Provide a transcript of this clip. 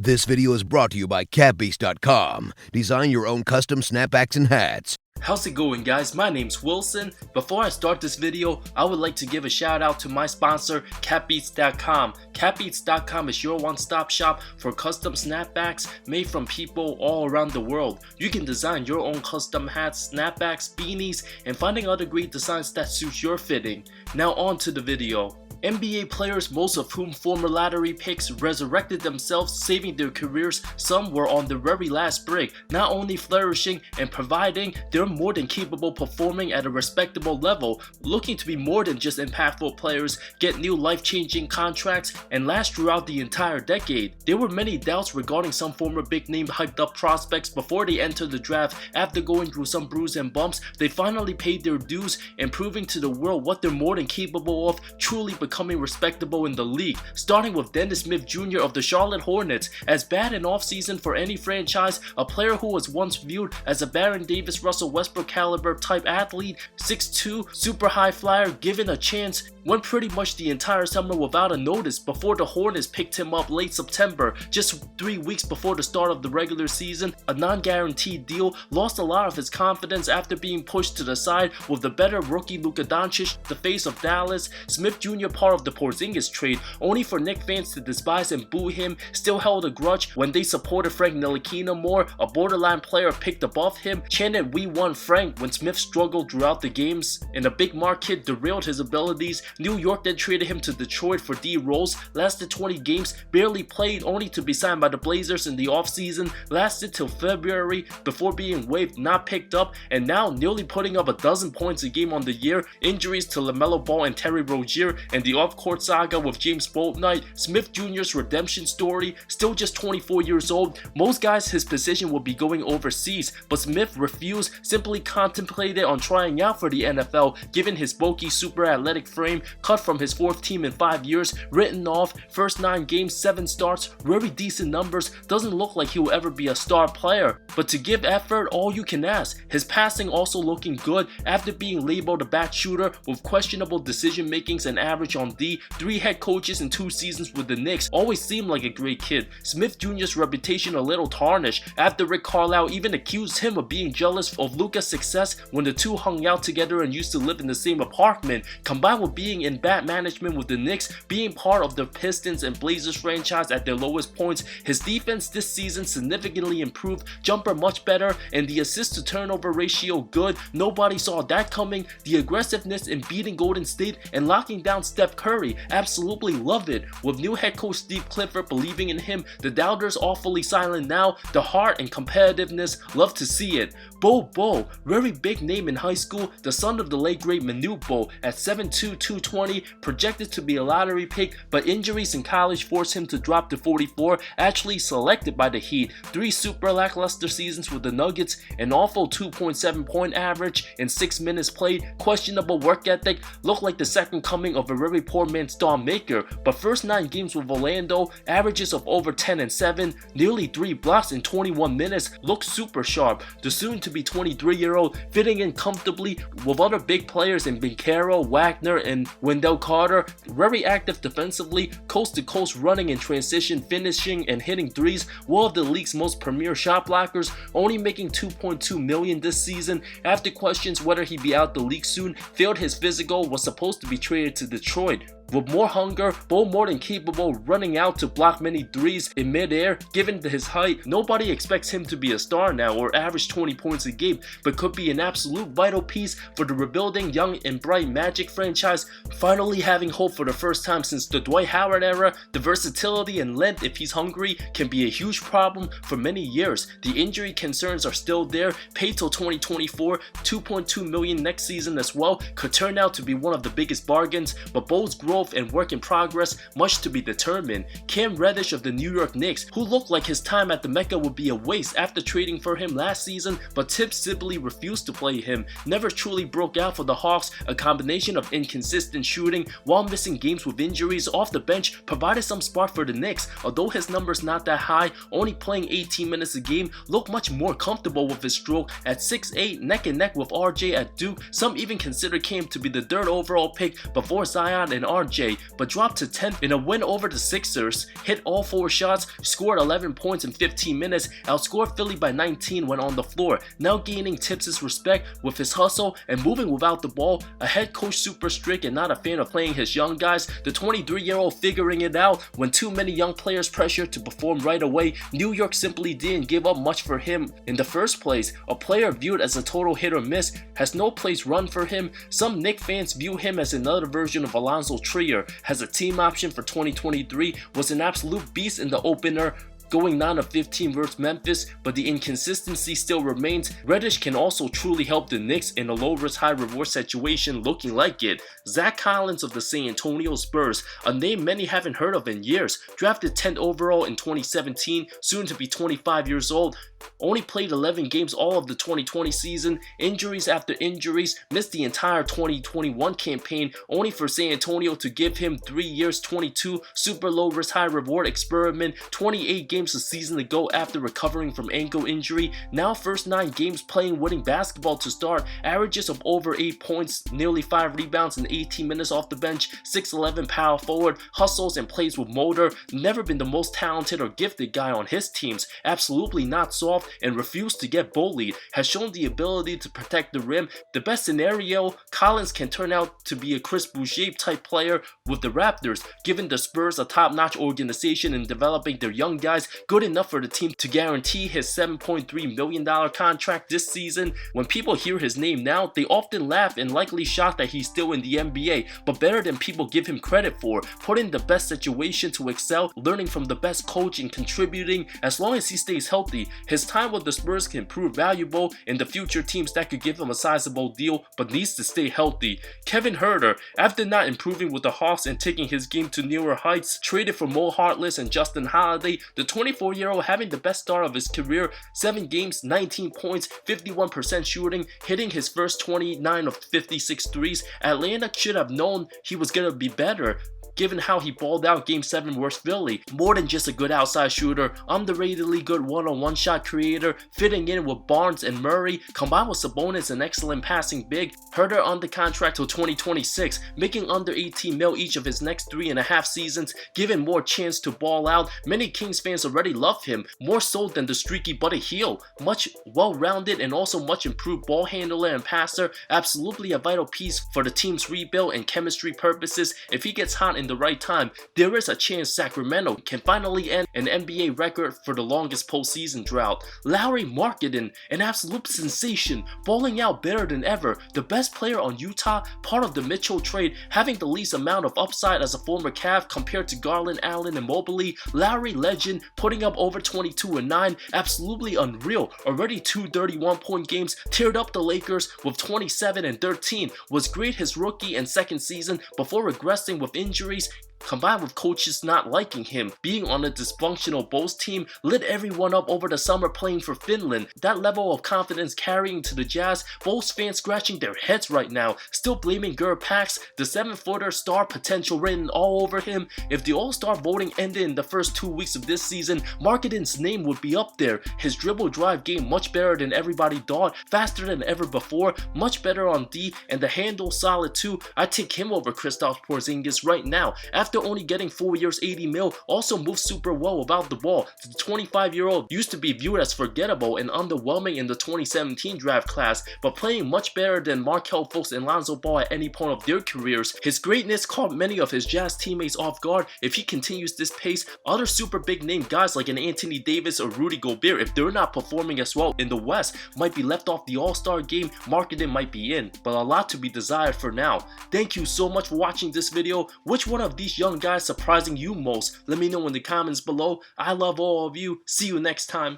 This video is brought to you by catbeast.com. Design your own custom snapbacks and hats. How's it going, guys? My name's Wilson. Before I start this video, I would like to give a shout out to my sponsor, catbeast.com. Catbeast.com is your one-stop shop for custom snapbacks made from people all around the world. You can design your own custom hats, snapbacks, beanies, and finding other great designs that suit your fitting. Now on to the video. NBA players, most of whom former lottery picks, resurrected themselves, saving their careers. Some were on the very last break, not only flourishing and providing, they're more than capable performing at a respectable level, looking to be more than just impactful players, get new life-changing contracts, and last throughout the entire decade. There were many doubts regarding some former big-name hyped-up prospects before they entered the draft. After going through some bruises and bumps, they finally paid their dues and proving to the world what they're more than capable of, truly becoming respectable in the league. Starting with Dennis Smith Jr. of the Charlotte Hornets. As bad an offseason for any franchise, a player who was once viewed as a Baron Davis, Russell Westbrook caliber type athlete, 6'2", super high flyer, given a chance, went pretty much the entire summer without a notice before the Hornets picked him up late September, just 3 weeks before the start of the regular season. A non-guaranteed deal, lost a lot of his confidence after being pushed to the side with the better rookie Luka Doncic, the face of Dallas. Smith Jr., part of the Porzingis trade, only for Knicks fans to despise and boo him, still held a grudge when they supported Frank Ntilikina more, a borderline player picked above him, chanted "We want Frank" when Smith struggled throughout the games, and a big market derailed his abilities. New York then traded him to Detroit for D. Rose, lasted 20 games, barely played, only to be signed by the Blazers in the offseason, lasted till February before being waived, not picked up, and now nearly putting up a dozen points a game on the year. Injuries to LaMelo Ball and Terry Rozier, and the off-court saga with James Bouknight. Smith Jr.'s redemption story, still just 24 years old. Most guys his position would be going overseas, but Smith refused, simply contemplated on trying out for the NFL, given his bulky, super athletic frame, cut from his fourth team in 5 years, written off, first 9 games, 7 starts, very decent numbers, doesn't look like he will ever be a star player, but to give effort, all you can ask. His passing also looking good after being labeled a bad shooter with questionable decision makings and average on D. 3 head coaches in 2 seasons with the Knicks, always seemed like a great kid. Smith Jr.'s reputation a little tarnished after Rick Carlisle even accused him of being jealous of Luka's success when the two hung out together and used to live in the same apartment. Combined with being in bad management with the Knicks, being part of the Pistons and Blazers franchise at their lowest points, his defense this season significantly improved, jumper much better, and the assist to turnover ratio good. Nobody saw that coming. The aggressiveness in beating Golden State and locking down Steph Curry, absolutely love it. With new head coach Steve Clifford believing in him, the doubters awfully silent now. The heart and competitiveness, love to see it. Bol Bol, very big name in high school, the son of the late great Manu Bol, at 7'2", 220, projected to be a lottery pick, but injuries in college forced him to drop to 44, actually selected by the Heat. 3 super lackluster seasons with the Nuggets, an awful 2.7 point average in 6 minutes played, questionable work ethic, looked like the second coming of a very poor man's star maker, but first 9 games with Orlando, averages of over 10 and 7, nearly 3 blocks in 21 minutes, looks super sharp. The soon-to-be 23-year-old fitting in comfortably with other big players in Bincaro, Wagner, and Wendell Carter, very active defensively, coast-to-coast running in transition, finishing and hitting threes, one of the league's most premier shot blockers, only making $2.2 million this season. After questions whether he'd be out the league soon, failed his physical, was supposed to be traded to Detroit. With more hunger, Bol more than capable, running out to block many threes in midair. Given his height, nobody expects him to be a star now or average 20 points a game, but could be an absolute vital piece for the rebuilding young and bright Magic franchise, finally having hope for the first time since the Dwight Howard era. The versatility and length, if he's hungry, can be a huge problem for many years. The injury concerns are still there, paid till 2024, $2.2 million next season as well, could turn out to be one of the biggest bargains, but Bol's growth and work in progress, much to be determined. Cam Reddish of the New York Knicks, who looked like his time at the Mecca would be a waste after trading for him last season, but Tip Sibley refused to play him. Never truly broke out for the Hawks, a combination of inconsistent shooting while missing games with injuries. Off the bench, provided some spark for the Knicks, although his numbers not that high, only playing 18 minutes a game, looked much more comfortable with his stroke at 6'8", neck and neck with RJ at Duke. Some even consider Cam to be the 3rd overall pick before Zion and R9. RJ, but dropped to 10th in a win over the Sixers, hit all 4 shots, scored 11 points in 15 minutes, outscored Philly by 19 when on the floor, now gaining Tibbs' respect with his hustle and moving without the ball, a head coach super strict and not a fan of playing his young guys, the 23-year-old figuring it out when too many young players pressured to perform right away. New York simply didn't give up much for him in the first place. A player viewed as a total hit or miss, has no place run for him. Some Knicks fans view him as another version of Alonzo Trier, has a team option for 2023, was an absolute beast in the opener, going 9 of 15 versus Memphis, but the inconsistency still remains. Reddish can also truly help the Knicks in a low-risk, high-reward situation looking like it. Zach Collins of the San Antonio Spurs, a name many haven't heard of in years, drafted 10th overall in 2017, soon to be 25 years old, only played 11 games all of the 2020 season, injuries after injuries, missed the entire 2021 campaign, only for San Antonio to give him 3 years, 22, super low-risk, high-reward experiment, 28 games a season ago after recovering from ankle injury, now first 9 games playing winning basketball to start, averages of over 8 points, nearly 5 rebounds in 18 minutes off the bench, 6'11" power forward, hustles and plays with motor, never been the most talented or gifted guy on his teams, absolutely not soft and refused to get bullied, has shown the ability to protect the rim. The best scenario, Collins can turn out to be a Chris Boucher type player with the Raptors, giving the Spurs a top-notch organization in developing their young guys, good enough for the team to guarantee his $7.3 million contract this season. When people hear his name now, they often laugh and likely shocked that he's still in the NBA, but better than people give him credit for, put in the best situation to excel, learning from the best coach and contributing. As long as he stays healthy, his time with the Spurs can prove valuable in the future teams that could give him a sizable deal, but needs to stay healthy. Kevin Huerter, after not improving with the Hawks and taking his game to newer heights, traded for Mo Harkless and Justin Holiday, the 24-year-old having the best start of his career, 7 games, 19 points, 51% shooting, hitting his first 29 of 56 threes. Atlanta should have known he was going to be better, given how he balled out Game 7 versus Philly. More than just a good outside shooter, underratedly good one-on-one shot creator, fitting in with Barnes and Murray, combined with Sabonis, an excellent passing big. Huerter under contract till 2026, making under 18 mil each of his next 3.5 seasons, given more chance to ball out. Many Kings fans already love him, more so than the streaky butted heel. Much well-rounded and also much improved ball handler and passer, absolutely a vital piece for the team's rebuild and chemistry purposes. If he gets hot in the right time, there is a chance Sacramento can finally end an NBA record for the longest postseason drought. Lauri Markkanen, an absolute sensation, balling out better than ever, the best player on Utah, part of the Mitchell trade, having the least amount of upside as a former Cav compared to Garland, Allen, and Mobley. Lauri legend, putting up over 22 and 9, absolutely unreal, already 2 31-point games, teared up the Lakers with 27 and 13, was great his rookie and second season before regressing with injuries, combined with coaches not liking him. Being on a dysfunctional Bulls team lit everyone up over the summer playing for Finland. That level of confidence carrying to the Jazz, Bulls fans scratching their heads right now, still blaming Gur Pax, the 7-footer star potential written all over him. If the All-Star voting ended in the first 2 weeks of this season, Markkanen's name would be up there. His dribble drive game much better than everybody thought, faster than ever before, much better on D, and the handle solid too. I'd take him over Kristaps Porzingis right now. After only getting 4 years, 80 mil, also moves super well without the ball. The 25-year-old used to be viewed as forgettable and underwhelming in the 2017 draft class, but playing much better than Markelle Fultz and Lonzo Ball at any point of their careers. His greatness caught many of his Jazz teammates off guard. If he continues this pace, other super big name guys like an Anthony Davis or Rudy Gobert, if they're not performing as well in the West, might be left off the All-Star game. Markkanen might be in, but a lot to be desired for now. Thank you so much for watching this video. Which one of these young guys surprising you most? Let me know in the comments below. I love all of you. See you next time.